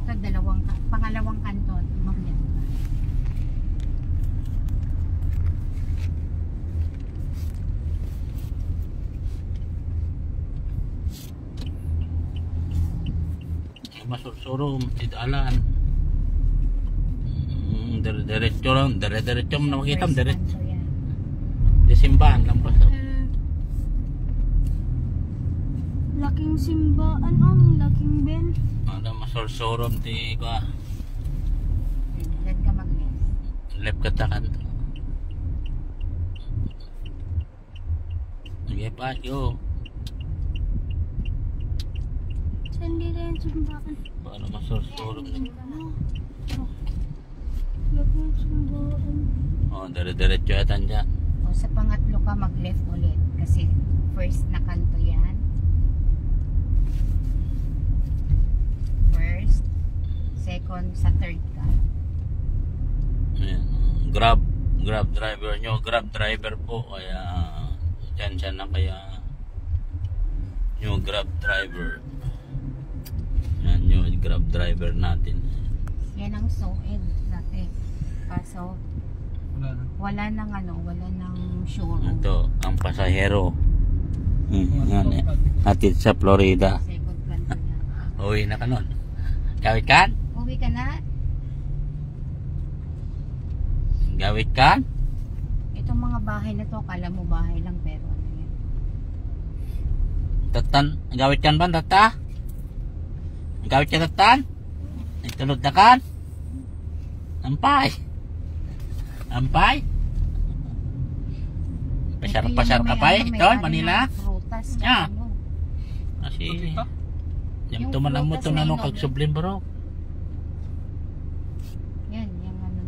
Ito pangalawang kanto. Mag-left ka. Masursuro, titalan. Diretso lang, diretso mo na makita, diretso. Di simbahan lang pa. Laking simbaan, laking bell. Ano, masursuro, di ko. Left ka mag-left. Left ka ta kanto. Sige pa, yo. Saan dito yung simbaan? Paano masursuro? Laking simbaan. Oh, diretso yatan dyan. O sa pangatlo ka mag-left ulit. Kasi first na kanto yan. First. Second sa third ka. Ayan. Grab driver nyo. Grab driver po. Kaya dyan na kaya yung grab driver. Yan yung grab driver natin. Yan ang SOED dati. Kaso wala nang showroom. Ito ang pasahero. Hatid sa Florida. Second kanto yan. Uwi na ka nun. Gawit ka? Uwi ka na. Gawit ka? Itong mga bahay na to, kala mo bahay lang pero ano yan. Tatan, gawit kan ba tata? Gawit ka tatan? Itulod na kan? Ampay. Ampay. Pasar ka pa eh. Ito, Manila. Prutas na Yeah. ano. Kasi yung Yung tumanan mo prutas ito na na nung inog. kagsublim bro. Yan, yung ano.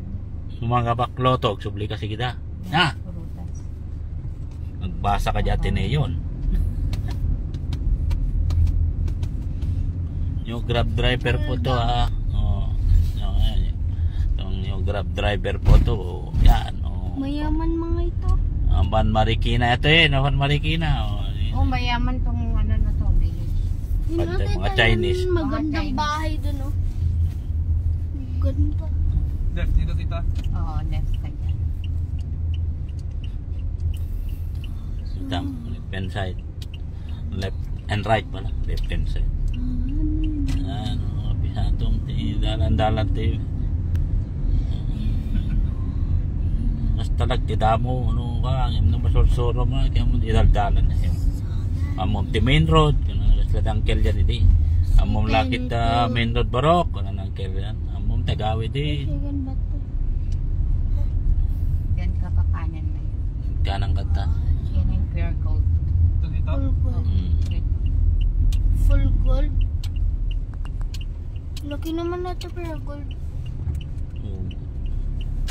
Sumanga baklo to, kagsubli kasi kita. Ha? Prutas. Nagbasa ka dyan na yun. Yung grab driver po to ha. Oh, yung grab driver po to. Yan. Oh. Mayaman mga ito. Ang Van Marikina ito eh. Van Marikina. Oh. Oh, mayaman tong ano na to, village. Banda, Nakita mga namin Chinese. Magandang Mga Chinese. bahay dun, Ganda. Left dito tita. Oo, left ka dyan. Itang left hand side. Left and right pala. Left hand side. Ano, pisatong dalan-dalan tayo. Mas talag tidamo ano ka, yung masursuro mo, kaya mo idaldalan na yun. Amom ti main road, kung dangkel dyan iti. Amom lakit main road barok, kung dangkel yan. Amom tagawi di. Second bato. Yan ka pa kanan na yun. Kanang kata. Yan yung pure gold. Ito dito. Full gold. Mm. Full gold. Laki naman na ito pero gold.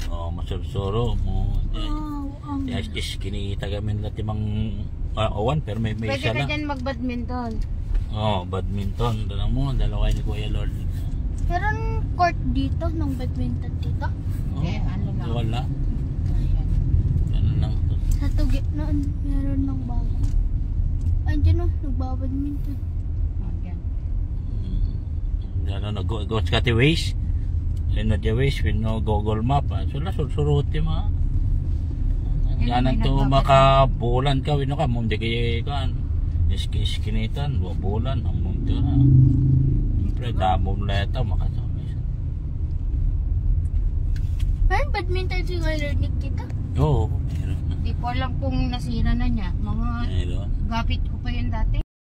Oh, masursuro mo. Wow. Yes, kinita kami nila timang awan pero may Pwede isa ka lang. dyan mag-badminton. Oh, badminton. Dala mo, dalawa ni Kuya Lord. Meron court dito ng badminton dito. Oh, Eh, ano lang. wala. Ayan. Ganun lang to. Sa tugi noon, meron ng bago. Andiyan nagbabadminton. Oh, yan. Ano, nag-go sa kati Waze. Na the Waze with no Google Map. Sula, sursuruti ma. Ganan to makabulan ka. Wino ka, mum di kayo kan. Iskinitan, bulan. Ang mum to na. Siyempre, damom leta, makasama. Meron badminton si Kuya Nick kita. Oo, meron na. Di ko alam kung nasira na niya. Mga Meron. gapit ko pa yun dati.